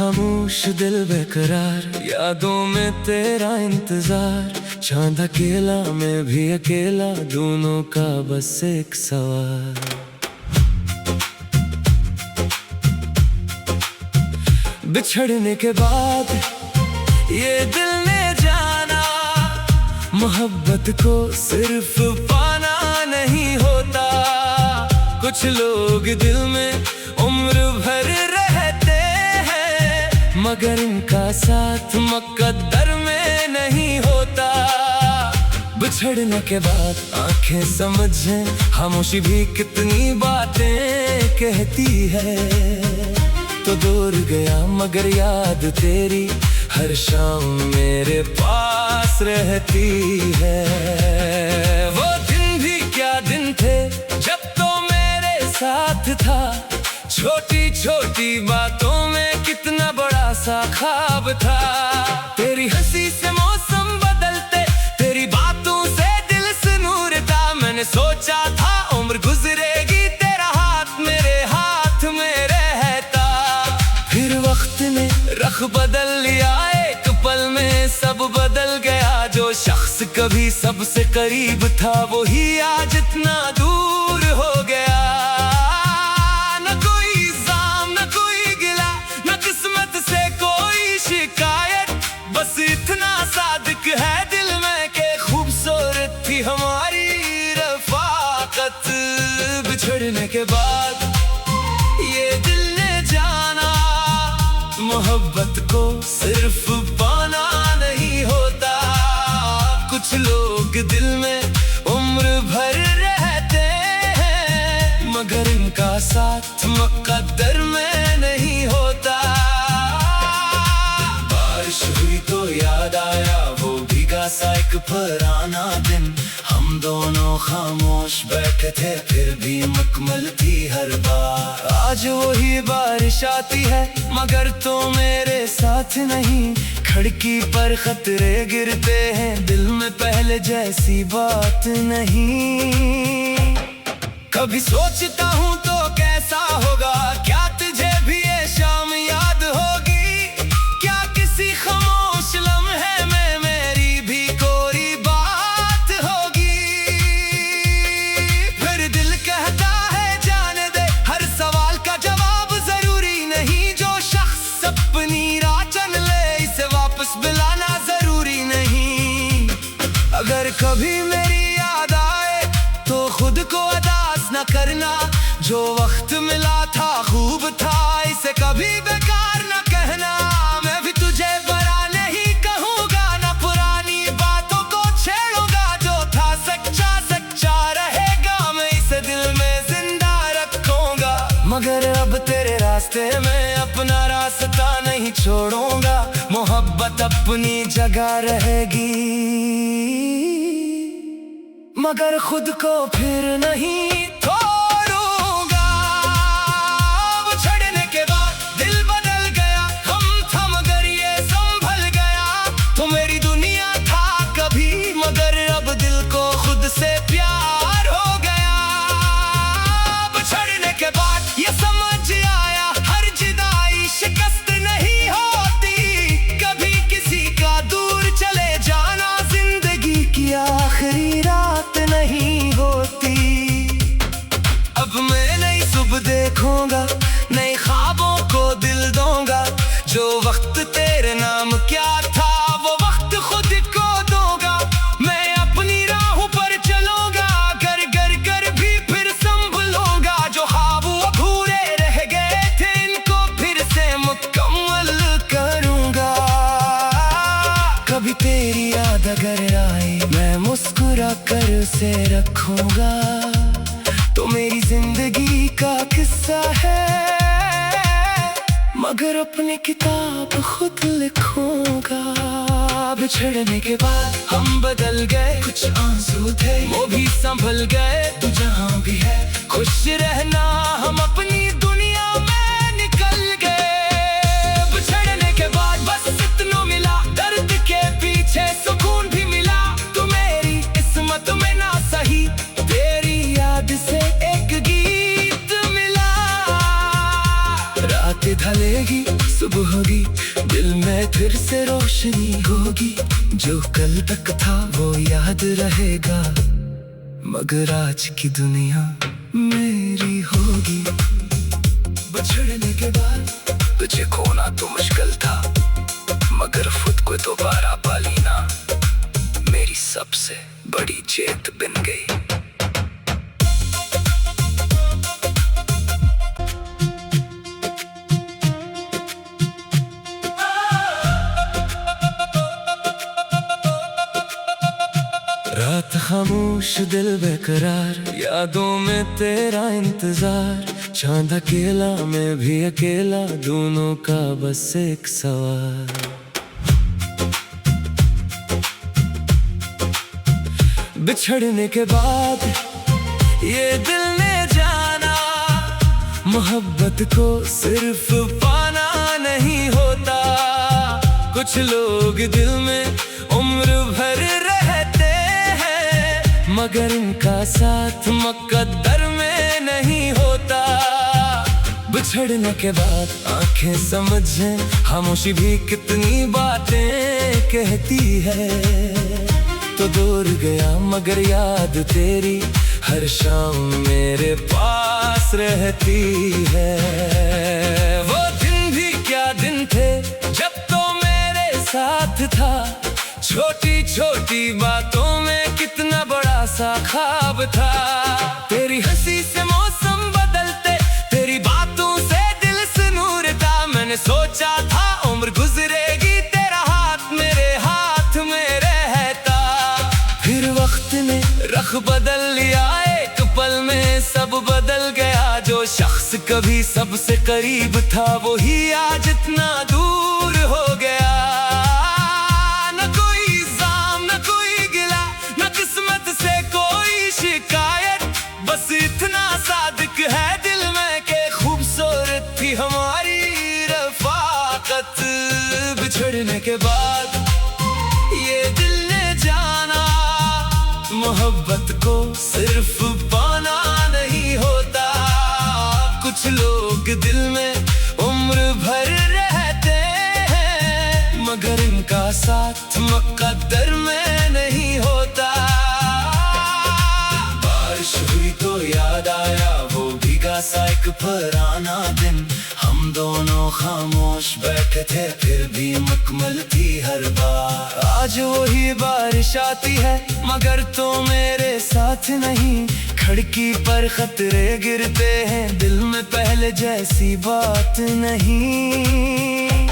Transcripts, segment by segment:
खामोश दिल बेकरार, यादों में तेरा इंतजार। चांद अकेला मैं भी अकेला, दोनों का बस एक सवाल। बिछड़ने के बाद ये दिल ने जाना, मोहब्बत को सिर्फ पाना नहीं होता। कुछ लोग दिल में उम्र भर रहते हैं, मगर इनका साथ मुकद्दर में नहीं होता। बिछड़ने के बाद आंखें समझें, खामोशी भी कितनी बातें कहती है। तो दूर गया मगर याद तेरी हर शाम मेरे पास रहती है। वो दिन भी क्या दिन थे जब तो मेरे साथ था, छोटी छोटी बातों में कितना बड़ा सा ख्वाब था। तेरी हंसी से मौसम बदलते, तेरी बातों से दिल से नूर था। मैंने सोचा था उम्र गुजरेगी, तेरा हाथ मेरे हाथ में रहता। फिर वक्त ने रख बदल लिया, एक पल में सब बदल गया। जो शख्स कभी सबसे करीब था, वही आज इतना दूर हो गया। न कोई इल्जाम न कोई गिला, न किस्मत से कोई शिकायत, बस इतना सादिक है दिल में के खूबसूरत थी हमारी रफाकत। बिछड़ने के बाद ये दिल ने जाना, मोहब्बत को सिर्फ पाना नहीं होता। कुछ लोग दिल में उम्र भर रहते हैं, मगर इनका साथ मुकद्दर में नहीं होता। बारिश हुई तो याद आया वो भीगा सा एक पुराना दिन। हम दोनों खामोश बैठे थे, फिर भी मुकम्मल थी हर बार। आज वही बारिश आती है, मगर तो मेरे साथ नहीं। खिड़की पर खतरे गिरते हैं, दिल में पहले जैसी बात नहीं। कभी सोचता हूँ तो कैसा होगा, क्या तुझे भी ये शाम याद होगी? क्या किसी खामोश लम्हे में मेरी भी कोई बात होगी? फिर दिल कहता है जाने दे, हर सवाल का जवाब जरूरी नहीं। जो शख्स अपनी राह चुन ले, इसे वापस बुलाना जरूरी नहीं। अगर कभी मेरी याद आए तो खुद को अदास न करना। जो वक्त मिला था खूब था, इसे कभी बेकार न कहना। मैं भी तुझे बुरा नहीं कहूँगा, ना पुरानी बातों को छेड़ूंगा। जो था सच्चा सच्चा रहेगा, मैं इसे दिल में जिंदा रखूंगा। मगर अब तेरे रास्ते में अपना रास्ता नहीं छोड़ूंगा। मोहब्बत अपनी जगह रहेगी, मगर खुद को फिर नहीं तोड़ूंगा। बिछड़ने के बाद दिल बदल गया, हम थम गए ये संभल गया। तो मेरी दुनिया था कभी, मगर अब दिल को खुद से प्यार हो गया। बिछड़ने के बाद ये समझ आया, हर जुदाई शिकस्त नहीं होती। कभी किसी का दूर चले जाना, जिंदगी की आखिरी रात नहीं होती। अब मैं नई सुबह देखूंगा, नए ख्वाबों को दिल दूंगा। जो वक्त तेरे नाम क्या था, वो वक्त खुद को दूंगा। मैं अपनी राहों पर चलूंगा, घर घर कर भी फिर संभलूंगा। जो ख्वाब अधूरे रह गए थे, इनको फिर से मुकम्मल करूंगा। कभी तेरी याद अगर आए, मैं मुस्कुरा कर उसे रखूंगा। तो मेरी जिंदगी का किस्सा है, मगर अपनी किताब खुद लिखूंगा। बिछड़ने के बाद हम बदल गए, कुछ आंसू थे वो भी संभल गए। तू जहाँ भी है खुश रहना, हम अपनी दुनिया में निकल गए। बिछड़ने के बाद बस इतना मिला, दर्द के पीछे सुकून भी मिला। तू मेरी किस्मत में ना सही, तेरी याद से एक गीत मिला। रात ढलेगी सुबह होगी, फिर से रोशनी होगी। जो कल तक था वो याद रहेगा, मगर आज की दुनिया मेरी होगी। बिछड़ने के बाद तुझे खोना तो मुश्किल था, मगर खुद को दोबारा पा लेना मेरी सबसे बड़ी जीत बन गई। रात खामोश दिल बेकरार, यादों में तेरा इंतजार। चांद अकेला मैं भी अकेला, दोनों का बस एक सवाल। बिछड़ने के बाद ये दिल ने जाना, मोहब्बत को सिर्फ पाना नहीं होता। कुछ लोग दिल में उम्र भर रहते हैं, मगर इनका साथ मुकद्दर में नहीं होता। बिछड़ने के बाद आंखें समझें, खामोशी भी कितनी बातें कहती है। तो दूर गया मगर याद तेरी हर शाम मेरे पास रहती है। वो दिन भी क्या दिन थे जब तो मेरे साथ था, छोटी छोटी बातों में कितना बड़ा सा ख्वाब था। तेरी हंसी से मौसम बदलते, तेरी बातों से दिल से नूर था। मैंने सोचा था उम्र गुजरेगी, तेरा हाथ मेरे हाथ में रहता। फिर वक्त ने रख बदल लिया, एक पल में सब बदल गया। जो शख्स कभी सबसे करीब था, वो ही आज इतना दूर हो गया। न कोई इल्जाम न कोई गिला, न किस्मत से कोई शिकायत, बस इतना सादिक है दिल में के खूबसूरत थी हमारी रफाकत। बिछड़ने के बाद ये दिल ने जाना, मोहब्बत को सिर्फ पाना नहीं होता। कुछ लोग दिल में उम्र भर रहते हैं, मगर इनका साथ मुकद्दर में नहीं होता। बारिश हुई तो याद आया वो भीगा सा एक पुराना दिन। हम दोनों खामोश बैठे थे, फिर भी मुकम्मल थी हर बार। आज वही बारिश आती है, मगर तो मेरे साथ नहीं। खिड़की पर खतरे गिरते हैं, दिल में पहले जैसी बात नहीं।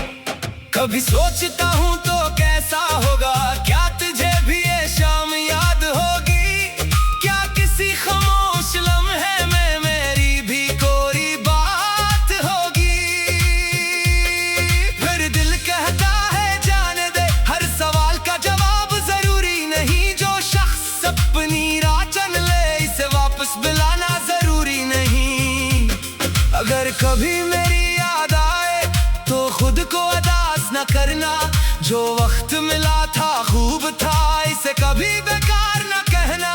कभी सोचता हूँ तो कैसा होगा, क्या तुझे भी ये शाम याद होगी? क्या किसी खामोश लम्हे में मेरी भी कोई बात होगी? फिर दिल कहता है जाने दे, हर सवाल का जवाब जरूरी नहीं। जो शख्स अपनी राह चुन ले, इसे वापस बुलाना जरूरी नहीं। अगर कभी मेरी याद आए तो खुद को अदास न करना। जो वक्त मिला था खूब था, इसे कभी बेकार न कहना।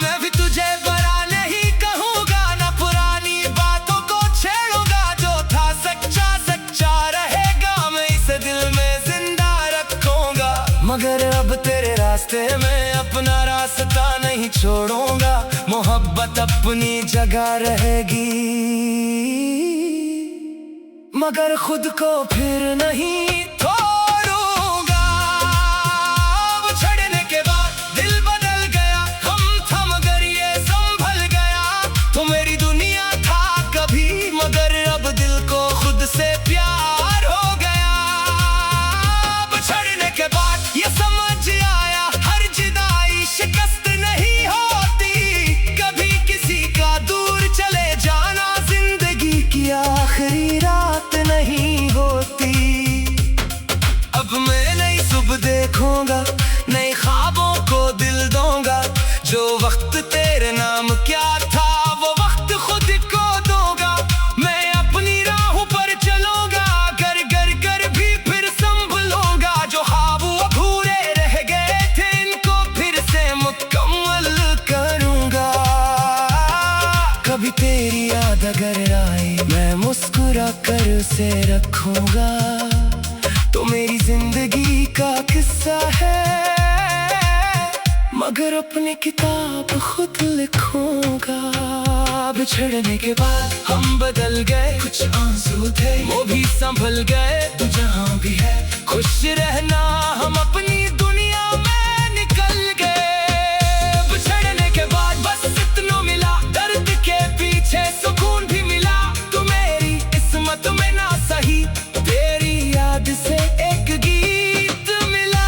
मैं भी तुझे बुरा नहीं कहूँगा, न पुरानी बातों को छेड़ूंगा। जो था सच्चा सच्चा रहेगा, मैं इसे दिल में जिंदा रखूंगा। मगर अब तेरे रास्ते में अपना रास्ता नहीं छोड़ूंगा। मोहब्बत अपनी जगह रहेगी, मगर खुद को फिर नहीं तोड़ूंगा। बिछड़ने के बाद दिल बदल गया, हम थम कर ये संभल गया। तो मेरी दुनिया था कभी, मगर अब दिल को खुद से प्यार हो गया। बिछड़ने के बाद ये समझ आया, हर जुदाई शिकस्त नहीं होती। कभी किसी का दूर चले जाना जिंदगी की आखिरी रात नहीं होती। अब मैं नई सुबह देखूंगा, नए ख्वाबों को दिल दूंगा। जो वक्त तेरे नाम क्या था, वो वक्त खुद को दूंगा। मैं अपनी राहों पर चलूंगा, घर घर कर भी फिर संभलूंगा। जो ख्वाब अधूरे रह गए थे, इनको फिर से मुकम्मल करूंगा। कभी तेरी याद अगर आए, मैं मुस्कुरा कर उसे रखूंगा। तो तो मेरी जिंदगी का किस्सा है, मगर अपनी किताब खुद लिखूंगा। बिछड़ने के बाद हम बदल गए, कुछ आंसू थे वो भी संभल गए। तू जहाँ भी है खुश रहना, हम अपनी दुनिया में निकल गए। बिछड़ने के बाद बस इतना मिला, दर्द के पीछे सुकून भी मिला। तू मेरी किस्मत में ना सही, तेरी याद से एक गीत मिला।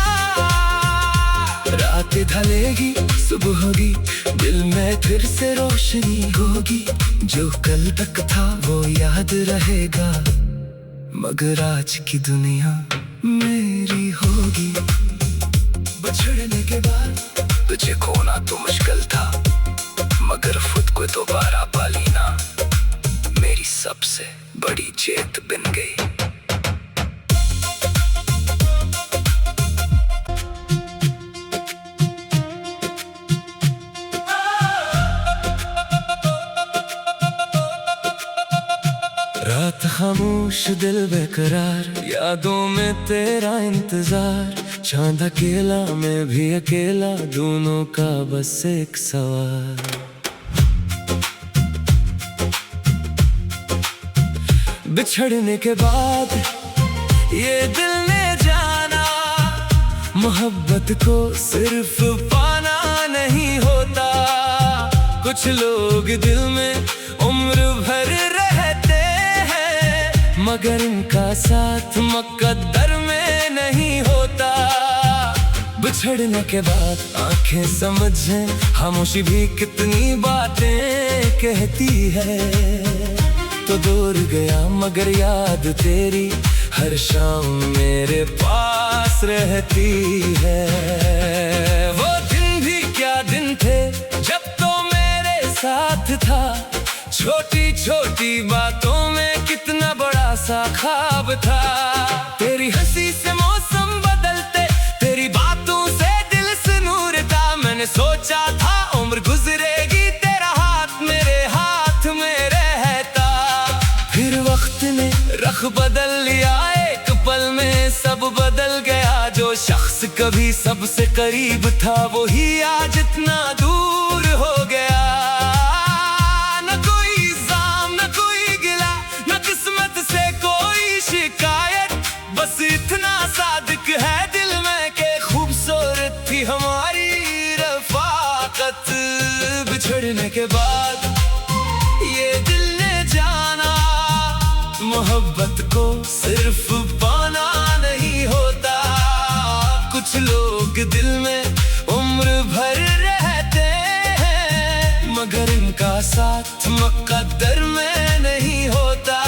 रात ढलेगी सुबह होगी, दिल में फिर से रोशनी होगी। जो कल तक था वो याद रहेगा, मगर आज की दुनिया मेरी होगी। बिछड़ने के बाद तुझे खोना तो मुश्किल था, मगर खुद को दोबारा पा लेना मेरी सबसे बड़ी जीत बन गई। रात खामोश दिल बेकरार, यादों में तेरा इंतजार। चांद अकेला मैं भी अकेला, दोनों का बस एक सवाल। बिछड़ने के बाद ये दिल ने जाना, मोहब्बत को सिर्फ पाना नहीं होता। कुछ लोग दिल में उम्र भर रहते हैं, मगर इनका साथ मुकद्दर में नहीं होता। बिछड़ने के बाद आंखें समझें, खामोशी भी कितनी बातें कहती है। तो दूर गया मगर याद तेरी हर शाम मेरे पास रहती है। वो दिन भी क्या दिन थे जब तो मेरे साथ था, छोटी छोटी बातों में कितना बड़ा सा ख्वाब था। तेरी हंसी से मौसम बदलते, तेरी बातों से दिल से नूर था। मैंने सोचा था उम्र गुजरेगी, तेरा हाथ मेरे हाथ में रहता। फिर वक्त ने रख बदल लिया, एक पल में सब बदल गया। जो शख्स कभी सबसे करीब था, वो ही आज इतना दूर हो गया। न कोई इल्जाम न कोई गिला, न किस्मत से कोई शिकायत, बस इतना सादिक है दिल में के खूबसूरत थी हमारी रफाकत। बिछड़ने के बाद ये दिल ने जाना, मोहब्बत को सिर्फ पाना नहीं होता। कुछ लोग दिल में उम्र भर रहते हैं, मगर इनका साथ मुकद्दर में नहीं होता।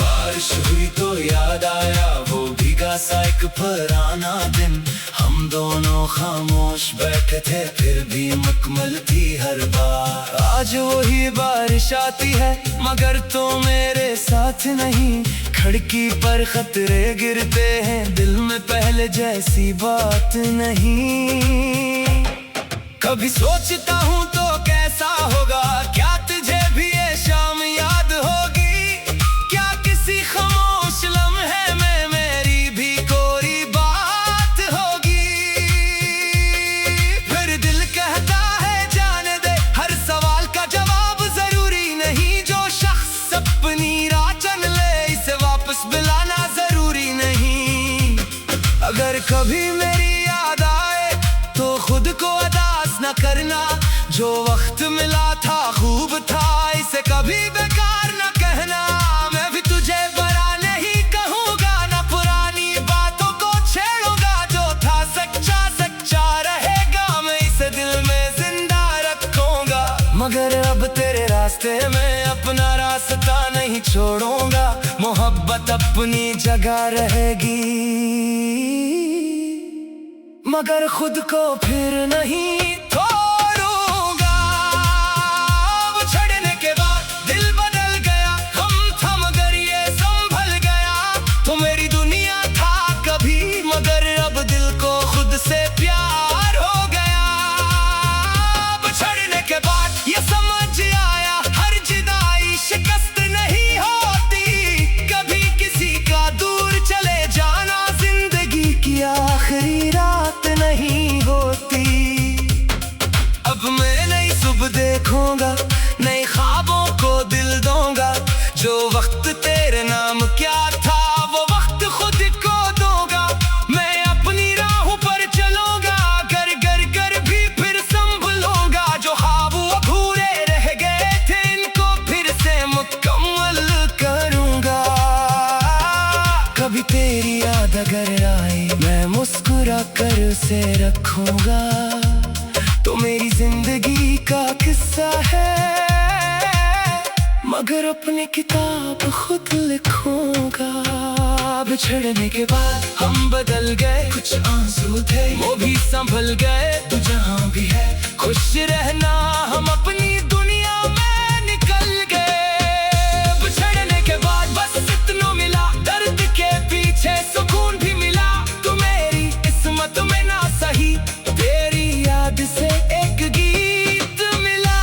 बारिश हुई तो याद आया वो भीगा सा एक पुराना दिन। हम दोनों खामोश बैठे थे फिर भी मुकम्मल थी हर बार। आज वही बारिश आती है मगर तो मेरे साथ नहीं। खिड़की पर खतरे गिरते हैं, दिल में पहले जैसी बात नहीं। कभी सोचता हूँ तो कैसा होगा, क्या तुझे भी ये शाम याद होगी? क्या किसी खामोश लम्हे में मेरी भी कोई बात होगी? फिर दिल कहता है जाने दे, हर सवाल का जवाब जरूरी नहीं। जो शख्स अपनी राह चुन ले, इसे वापस बुलाना जरूरी नहीं। अगर कभी मेरी याद आए तो खुद को अदास न करना। जो वक्त मिला था खूब था, इसे कभी बेकार न कहना। मैं भी तुझे बुरा नहीं कहूँगा, न पुरानी बातों को छेड़ूंगा। जो था सच्चा सच्चा रहेगा, मैं इसे दिल में जिंदा रखूंगा। मगर अब तेरे रास्ते में अपना रास्ता नहीं छोड़ूंगा। मोहब्बत अपनी जगह रहेगी, मगर खुद को फिर नहीं छोड़ूंगा। बिछड़ने के बाद दिल बदल गया, हम था मगर ये संभल गया। तो मेरी दुनिया था कभी, मगर अब दिल को खुद से प्यार हो गया। बिछड़ने के बाद ये समझ आया, हर जुदाई शिकस्त नहीं होती। कभी किसी का दूर से रखूंगा। तो मेरी जिंदगी का किस्सा है, मगर अपनी किताब खुद लिखूंगा। बिछड़ने के बाद हम बदल गए, कुछ आंसू थे वो भी संभल गए। तू जहाँ भी है खुश रहना, हम अपनी दुनिया में निकल गए। बिछड़ने के बाद बस इतना मिला, दर्द के पीछे सुकून भी मिला। तू मेरी किस्मत में ना सही, तेरी याद से एक गीत मिला।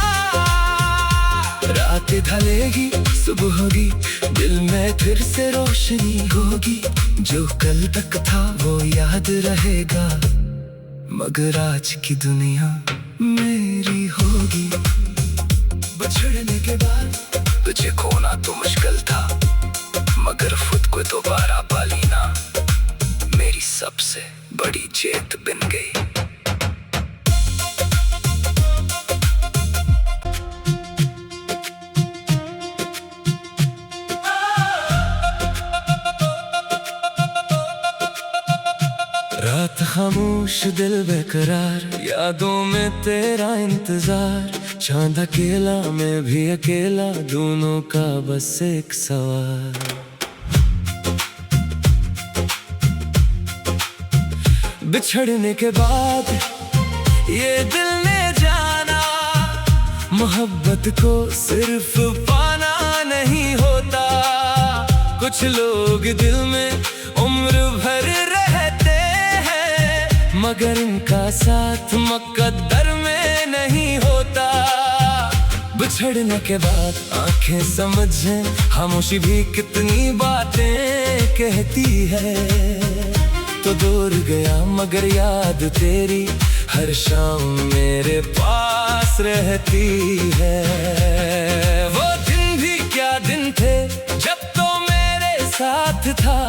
रात ढलेगी सुबह होगी, दिल में फिर से रोशनी होगी। जो कल तक था वो याद रहेगा, मगर आज की दुनिया मेरी होगी। बिछड़ने के बाद तुझे खोना तो मुश्किल था, मगर खुद को दोबारा पा लेना मेरी सबसे बड़ी जीत बन गई। रात खामोश दिल बेकरार, यादों में तेरा इंतजार। चांद अकेला मैं भी अकेला, दोनों का बस एक सवाल। बिछड़ने के बाद ये दिल ने जाना, मोहब्बत को सिर्फ पाना नहीं होता। कुछ लोग दिल में उम्र भर रहते हैं, मगर इनका साथ मुकद्दर में नहीं होता। बिछड़ने के बाद आंखें समझें, खामोशी भी कितनी बातें कहती है। तो दूर गया मगर याद तेरी हर शाम मेरे पास रहती है। वो दिन भी क्या दिन थे जब तो मेरे साथ था,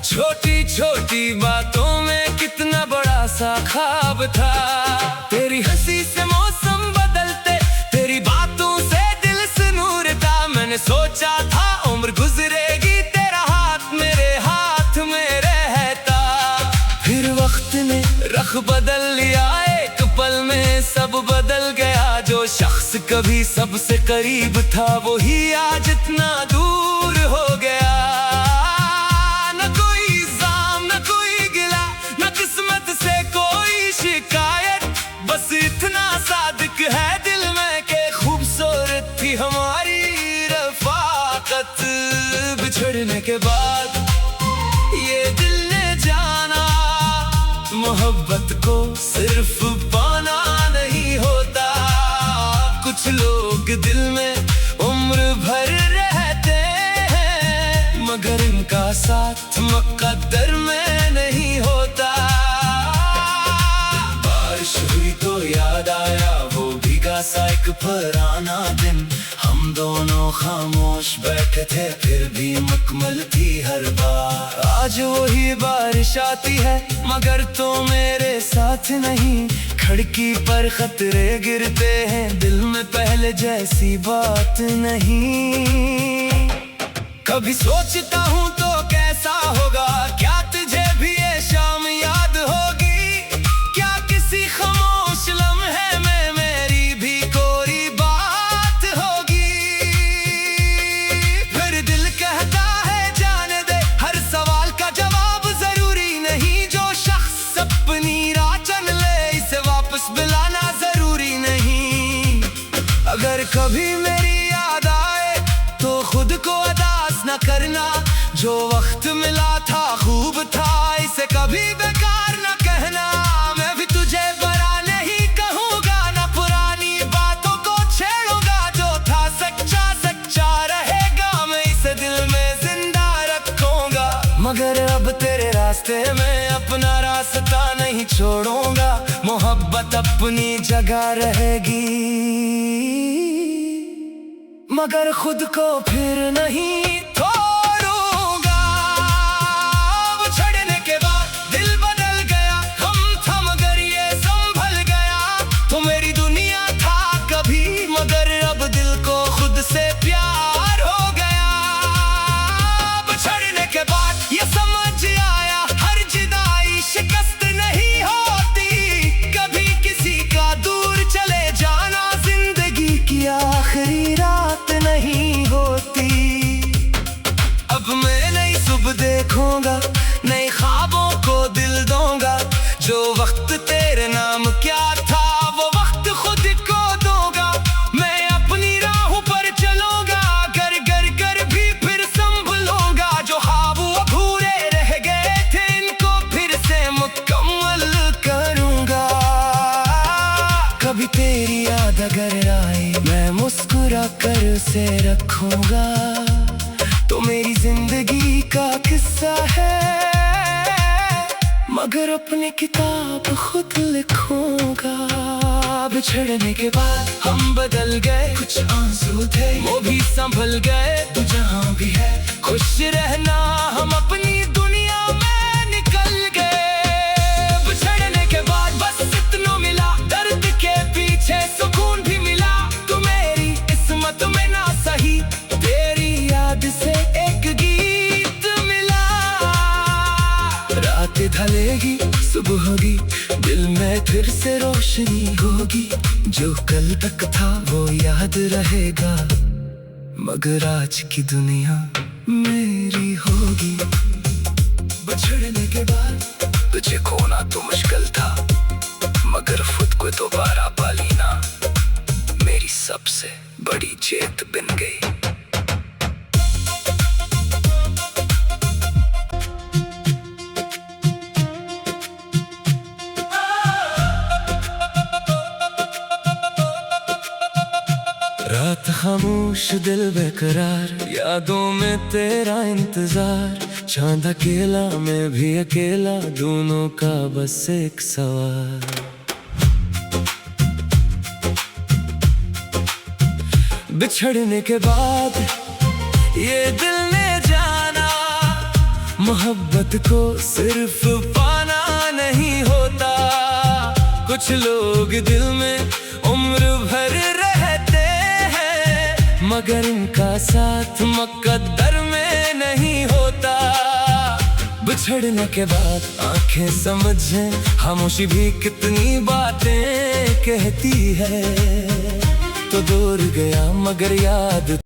छोटी छोटी बातों में कितना बड़ा सा ख्वाब था। तेरी हंसी से मौसम बदलते, तेरी बातों से दिल से नूर था। मैंने सोचा था उम्र गुजरेगी, तेरा हाथ मेरे हाथ में रहता। फिर वक्त ने रख बदल लिया, एक पल में सब बदल गया। जो शख्स कभी सबसे करीब था, वही आज इतना दूर हो गया। बस इतना सादिक है दिल में के खूबसूरत थी हमारी रफ़ाकत। बिछड़ने के बाद ये दिल ने जाना, मोहब्बत को सिर्फ पाना नहीं होता। कुछ लोग दिल में उम्र भर रहते हैं, मगर इनका साथ मुकद्दर में नहीं होता। हुई तो याद आया वो भीगा सा एक पुराना दिन। हम दोनों खामोश बैठे थे, फिर भी मुकम्मल थी हर बार। आज वही बारिश आती है, मगर तो मेरे साथ नहीं। खिड़की पर खतरे गिरते हैं, दिल में पहले जैसी बात नहीं। कभी सोचता हूँ तो कैसा होगा, क्या तुझे भी ये शाम याद होगी? खामोश लम्हे में मेरी भी कोई बात होगी। फिर दिल कहता है जाने दे, हर सवाल का जवाब जरूरी नहीं। जो शख्स अपनी राह चुन ले, इसे वापस बुलाना जरूरी नहीं। अगर कभी मेरी याद आए तो खुद को अदास न करना। जो वक्त मिला था खूब था, इसे कभी बेकार न कहना। मैं भी तुझे बरा नहीं कहूँगा, ना पुरानी बातों को छेड़ूंगा। जो था सच्चा सच्चा रहेगा, मैं इसे दिल में जिंदा रखूंगा। मगर अब तेरे रास्ते में अपना रास्ता नहीं छोड़ूंगा। मोहब्बत अपनी जगह रहेगी, मगर खुद को फिर नहीं छोड़ूंगा। बिछड़ने के बाद दिल बदल गया, हम था मगर ये संभल गया। तो मेरी दुनिया था कभी, मगर अब दिल को खुद से प्यार हो गया। बिछड़ने के बाद ये समझ आया, हर जुदाई शिकस्त नहीं होती। लिखूंगा, नए ख्वाबों को दिल दूंगा। जो वक्त तेरे नाम क्या था वो वक्त खुद को दूंगा। मैं अपनी राहों पर चलूंगा, घर घर घर भी फिर संभलूंगा। जो ख्वाब अधूरे रह गए थे इनको फिर से मुकम्मल करूंगा। कभी तेरी याद अगर आए मैं मुस्कुरा कर उसे रखूंगा। तो मेरी जिंदगी का किस्सा है, मगर अपनी किताब खुद लिखूंगा। बिछड़ने के बाद हम बदल गए, कुछ आंसू थे वो भी संभल गए। तू जहां भी है खुश रहना, हम अपनी दुनिया में निकल गए। बिछड़ने के बाद बस इतना मिला, दर्द के पीछे सुकून भी मिला। तू मेरी किस्मत में ना सही, तेरी याद से एक गीत मिला। रात ढलेगी सुबह होगी, दिल में फिर से रोशनी होगी। जो कल तक था वो याद रहेगा, मगर आज की दुनिया मेरी होगी। बिछड़ने के बाद तुझे खोना तो मुश्किल था, मगर खुद को दोबारा पा लेना मेरी सबसे बड़ी जीत बन गई। रात खामोश दिल बेकरार, यादों में तेरा इंतजार। चांद अकेला मैं भी अकेला, दोनों का बस एक सवाल। बिछड़ने के बाद ये दिल ने जाना, मोहब्बत को सिर्फ पाना नहीं होता। कुछ लोग दिल में उम्र भर रहते हैं, मगर इनका साथ मुकद्दर में नहीं होता। बिछड़ने के बाद आंखें समझें, खामोशी भी कितनी बातें कहती है। तो दूर गया मगर याद